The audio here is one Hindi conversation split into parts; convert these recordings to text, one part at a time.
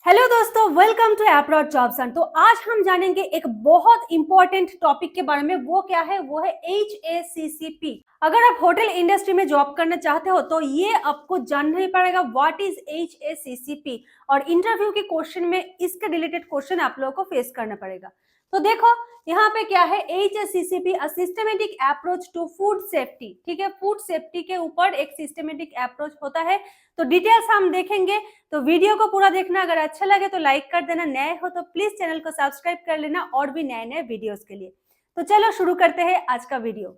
हेलो दोस्तों, वेलकम टू एप्रोच जॉब्स। तो आज हम जानेंगे एक बहुत इंपॉर्टेंट टॉपिक के बारे में। वो क्या है? वो है HACCP। अगर आप होटल इंडस्ट्री में जॉब करना चाहते हो तो ये आपको जानना ही पड़ेगा व्हाट इज HACCP। और इंटरव्यू के क्वेश्चन में इसके रिलेटेड क्वेश्चन आप लोगों को फेस करना पड़ेगा। तो देखो यहाँ पे क्या है, HACCP systematic approach to food safety. ठीक है, फूड सेफ्टी के ऊपर एक सिस्टमेटिक अप्रोच होता है। तो डिटेल्स हम देखेंगे, तो वीडियो को पूरा देखना। अगर अच्छा लगे तो लाइक कर देना, नए हो तो प्लीज चैनल को सब्सक्राइब कर लेना और भी नए नए वीडियोस के लिए। तो चलो शुरू करते हैं आज का वीडियो।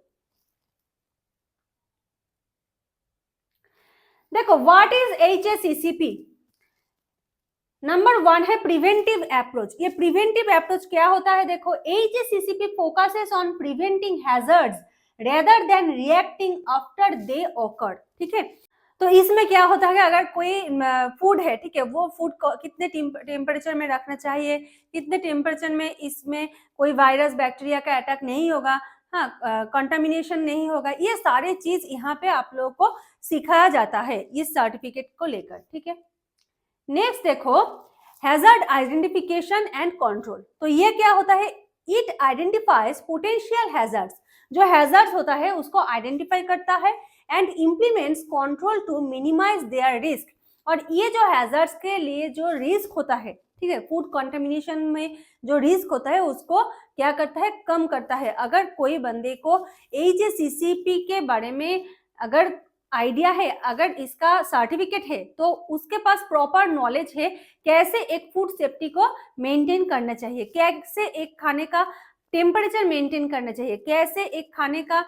देखो व्हाट इज HACCP। नंबर 1 है प्रिवेंटिव अप्रोच। ये प्रिवेंटिव अप्रोच क्या होता है? देखो HACCP focuses on preventing hazards rather than reacting after they occur. ठीक है, तो इसमें क्या होता है, अगर कोई फूड है, ठीक है, वो फूड कितने टेम्परेचर में रखना चाहिए, कितने टेम्परेचर में इसमें कोई वायरस बैक्टीरिया का अटैक नहीं होगा, हाँ, कंटामिनेशन नहीं होगा, ये सारे चीज यहाँ पे आप लोगों को सिखाया जाता है इस सर्टिफिकेट को लेकर। ठीक है, नेक्स्ट देखो हैजर्ड आइडेंटिफिकेशन एंड कंट्रोल। तो ये क्या होता है? It identifies potential hazards. जो हैजर्ड्स होता है उसको आइडेंटिफाई करता है and implements control to minimise their risk. और ये जो हैजर्ड्स के लिए जो रिस्क होता है, ठीक है, फूड कंटामिनेशन में जो रिस्क होता है उसको क्या करता है? कम करता है। अगर कोई बंदे को HACCP के बारे में अगर आइडिया है, अगर इसका सर्टिफिकेट है, तो उसके पास प्रॉपर नॉलेज है कैसे एक फूड सेफ्टी को मेंटेन करना चाहिए, कैसे एक खाने का टेम्परेचर मेंटेन करना चाहिए, कैसे एक खाने का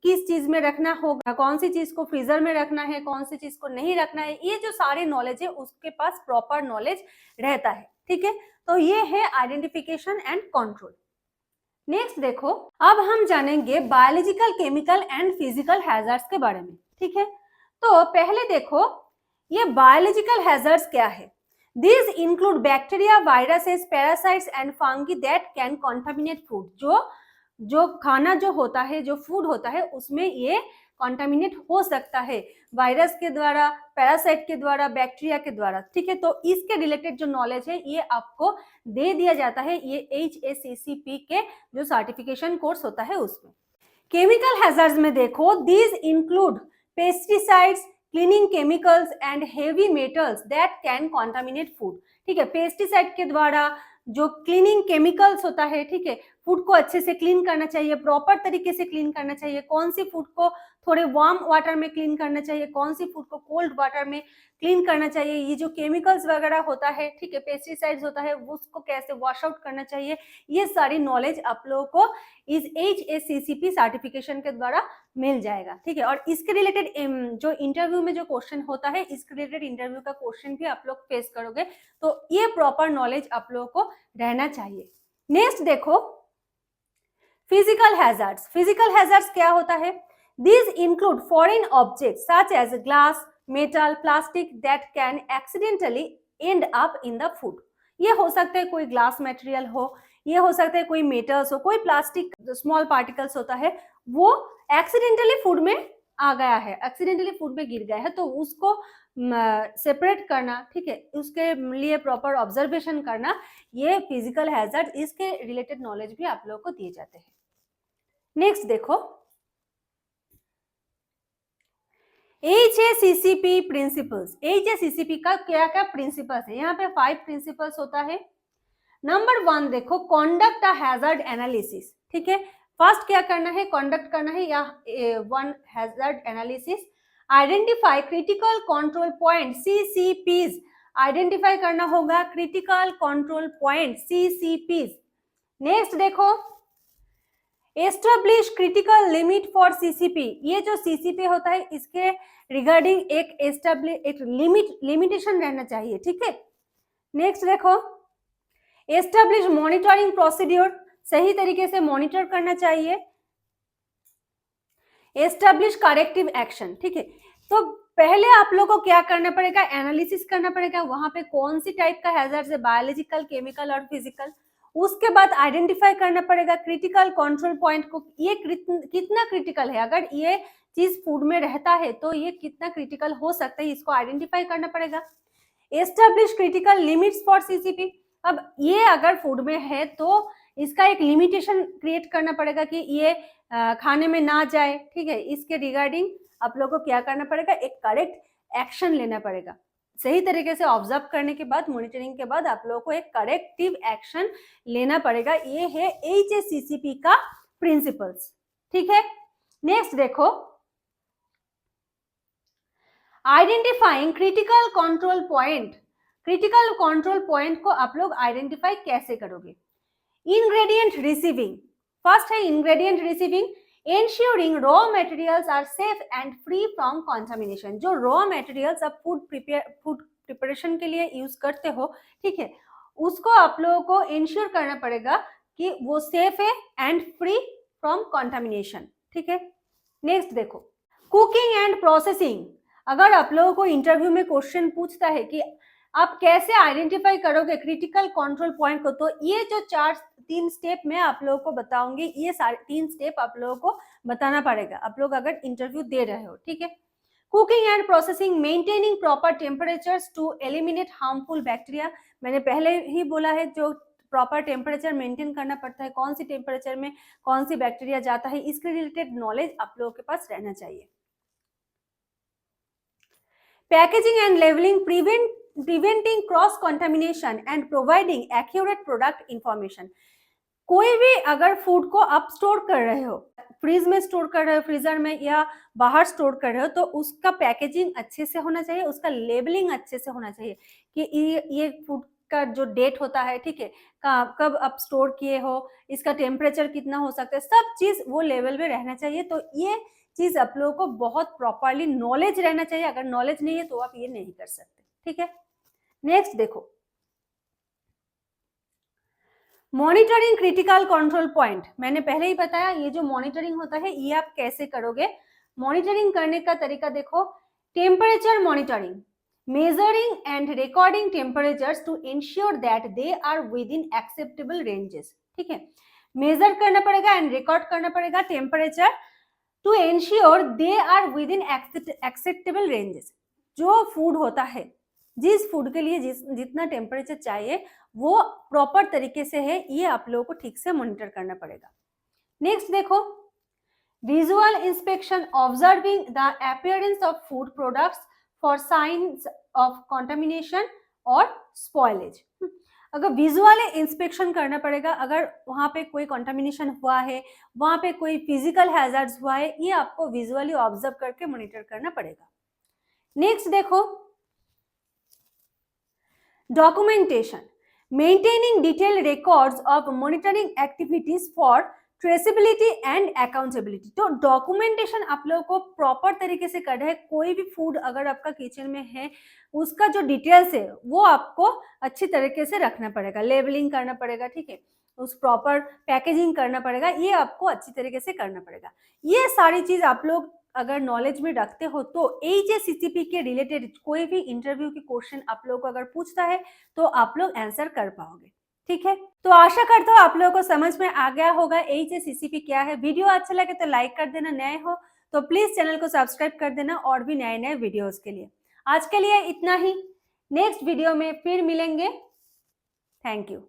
किस चीज में रखना होगा, कौन सी चीज को फ्रीजर में रखना है, कौन सी चीज को नहीं रखना है, ये जो सारे नॉलेज है उसके पास प्रॉपर नॉलेज रहता है। ठीक है, तो ये है आइडेंटिफिकेशन एंड कंट्रोल। नेक्स्ट देखो, अब हम जानेंगे biological, chemical and physical hazards के बारे में। ठीक है, तो पहले देखो ये बायोलॉजिकल हैजर्ड्स क्या है। These include bacteria, viruses, parasites and fungi that can contaminate food। जो खाना जो होता है, जो फूड होता है, उसमें ये कॉन्टामिनेट हो सकता है वायरस के द्वारा, पैरासाइट के द्वारा, बैक्टीरिया के द्वारा। ठीक है, तो इसके रिलेटेड जो नॉलेज है ये आपको दे दिया जाता है ये HACCP के जो सर्टिफिकेशन कोर्स होता है उसमें। केमिकल हैजर्ड्स में देखो these include pesticides, cleaning chemicals and heavy metals that can contaminate food. ठीक है, पेस्टिसाइड के द्वारा जो क्लीनिंग केमिकल्स होता है, ठीक है, फूड को अच्छे से क्लीन करना चाहिए, प्रॉपर तरीके से क्लीन करना चाहिए। कौन सी फूड को थोड़े वार्म वाटर में क्लीन करना चाहिए, कौन सी फूड को कोल्ड वाटर में क्लीन करना चाहिए, ये जो केमिकल्स वगैरह होता है, ठीक है, पेस्टिसाइड्स होता है, उसको कैसे वॉश आउट करना चाहिए, ये सारी नॉलेज आप लोगों को इस HACCP सर्टिफिकेशन के द्वारा मिल जाएगा। ठीक है, और इसके रिलेटेड जो इंटरव्यू में जो क्वेश्चन होता है, इसके रिलेटेड इंटरव्यू का क्वेश्चन भी आप लोग फेस करोगे, तो ये प्रॉपर नॉलेज आप लोगों को रहना चाहिए। नेक्स्ट देखो फिजिकल हैजर्ड्स। फिजिकल हैजर्ड्स क्या होता है? These include foreign objects such as glass, metal, plastic that can accidentally end up in the food। ये हो सकता है कोई ग्लास मटेरियल हो, ये हो सकता है कोई मेटल्स हो, कोई प्लास्टिक स्मॉल पार्टिकल्स होता है, वो एक्सीडेंटली फूड में आ गया है, एक्सीडेंटली फूड में गिर गया है, तो उसको सेपरेट करना, ठीक है, उसके लिए प्रॉपर ऑब्जर्वेशन करना, ये फिजिकल हैजर्ड, इसके रिलेटेड नॉलेज भी आप लोगों को दिए जाते हैं। नेक्स्ट देखो HACCP प्रिंसिपल्स। HACCP का क्या क्या प्रिंसिपल्स है? यहाँ पे 5 प्रिंसिपल्स होता है। नंबर 1 देखो कंडक्ट अ हैजर्ड एनालिसिस। ठीक है, फर्स्ट क्या करना है? कंडक्ट करना है या one hazard analysis. Identify critical control point CCPs। Identify करना होगा critical control point CCPs। Next देखो establish critical limit for CCP। ये जो CCP होता है इसके रिगार्डिंग एक लिमिटेशन रहना चाहिए। ठीक है, नेक्स्ट देखो एस्टेब्लिश मॉनिटरिंग प्रोसीड्यूर, सही तरीके से मॉनिटर करना चाहिए। Establish corrective action. ठीक है, तो पहले आप लोगों को क्या करना पड़ेगा? एनालिसिस करना पड़ेगा, वहां पे कौन सी टाइप का हैजर्ड है, बायोलॉजिकल, केमिकल और फिजिकल। उसके बाद आइडेंटिफाई करना पड़ेगा क्रिटिकल कंट्रोल पॉइंट को, ये कितना क्रिटिकल है, अगर ये चीज फूड में रहता है तो ये कितना क्रिटिकल हो सकता है, इसको आइडेंटिफाई करना पड़ेगा। Establish critical limits for CCP. अब ये अगर फूड में है तो इसका एक लिमिटेशन क्रिएट करना पड़ेगा कि ये खाने में ना जाए, ठीक है। इसके रिगार्डिंग आप लोगों को क्या करना पड़ेगा, एक करेक्ट एक्शन लेना पड़ेगा। सही तरीके से ऑब्जर्व करने के बाद, मॉनिटरिंग के बाद आप लोगों को एक करेक्टिव एक्शन लेना पड़ेगा। ये है HACCP का प्रिंसिपल्स, ठीक है। नेक्स्ट देखो, identifying critical control point. Critical control point को आप लोग आइडेंटिफाई कैसे करोगे? इंग्रेडिएंट रिसीविंग, फर्स्ट है ingredient receiving, ensuring raw materials are safe and free from contamination। जो रॉ मटेरियल्स आप फूड प्रिपरेशन के लिए यूज करते हो, ठीक है, उसको आप लोगों को इंश्योर करना पड़ेगा कि वो सेफ है एंड फ्री फ्रॉम कंटामिनेशन, ठीक है। नेक्स्ट देखो, कुकिंग एंड प्रोसेसिंग। अगर आप लोगों को इंटरव्यू में क्वेश्चन पूछता है कि आप कैसे आइडेंटिफाई करोगे क्रिटिकल कंट्रोल पॉइंट को, तो ये जो तीन स्टेप मैं आप लोगों को बताऊंगी, ये सारे 3 स्टेप आप लोगों को बताना पड़ेगा, आप लोग अगर इंटरव्यू दे रहे हो, ठीक है। Cooking and processing, maintaining proper temperatures to eliminate harmful bacteria. मैंने पहले ही बोला है, जो प्रॉपर टेम्परेचर मेंटेन करना पड़ता है, कौन सी टेम्परेचर में कौन सी बैक्टीरिया जाता है, इसके रिलेटेड नॉलेज आप लोगों के पास रहना चाहिए। Packaging and labelling, preventing cross contamination and providing accurate product information. कोई भी अगर फूड को आप स्टोर कर रहे हो, फ्रीज में स्टोर कर रहे हो, फ्रीजर में या बाहर स्टोर कर रहे हो, तो उसका पैकेजिंग अच्छे से होना चाहिए, उसका लेबलिंग अच्छे से होना चाहिए कि ये फूड का जो डेट होता है, ठीक है, कब आप स्टोर किए हो, इसका टेम्परेचर कितना हो सकता है, सब चीज वो लेवल में रहना चाहिए। तो ये चीज आप लोगों को बहुत प्रॉपरली नॉलेज रहना चाहिए। अगर नॉलेज नहीं है तो आप ये नहीं कर सकते, ठीक है। नेक्स्ट देखो, मॉनिटरिंग क्रिटिकल कंट्रोल पॉइंट। मैंने पहले ही बताया, ये जो मॉनिटरिंग होता है ये आप कैसे करोगे। मॉनिटरिंग करने का तरीका देखो, temperature monitoring, measuring and recording temperatures to ensure that they are within acceptable ranges, ठीक है। मेजर करना पड़ेगा एंड रिकॉर्ड करना पड़ेगा temperature to ensure they are within acceptable ranges. जो फूड होता है, जिस फूड के लिए जितना टेम्परेचर चाहिए वो प्रॉपर तरीके से है, ये आप लोगों को ठीक से मॉनिटर करना पड़ेगा। नेक्स्ट देखो, visual inspection, observing the appearance of food products for science of contamination और स्पॉइलेज। अगर विजुअल इंस्पेक्शन करना पड़ेगा, अगर वहां पे कोई कंटामिनेशन हुआ है, वहां पे कोई फिजिकल हैजर्ड्स हुआ है, ये आपको विजुअली ऑब्जर्व करके मॉनिटर करना पड़ेगा। नेक्स्ट देखो, documentation, maintaining detailed records of monitoring activities for traceability and accountability। तो डॉक्यूमेंटेशन आप लोगों को प्रॉपर तरीके से करना है। कोई भी फूड अगर आपका किचन में है, उसका जो डिटेल्स है वो आपको अच्छी तरीके से रखना पड़ेगा, लेबलिंग करना पड़ेगा, ठीक है, उस प्रॉपर पैकेजिंग करना पड़ेगा, ये आपको अच्छी तरीके से करना पड़ेगा। ये सारी चीज आप लोग अगर नॉलेज में रखते हो तो HACCP के रिलेटेड कोई भी इंटरव्यू की क्वेश्चन आप लोगों को अगर पूछता है तो आप लोग आंसर कर पाओगे, ठीक है। तो आशा करता हूँ आप लोगों को समझ में आ गया होगा HACCP क्या है। वीडियो अच्छा लगे तो लाइक कर देना, नए हो तो प्लीज चैनल को सब्सक्राइब कर देना और भी नए नए वीडियोस के लिए। आज के लिए इतना ही, नेक्स्ट वीडियो में फिर मिलेंगे। Thank you.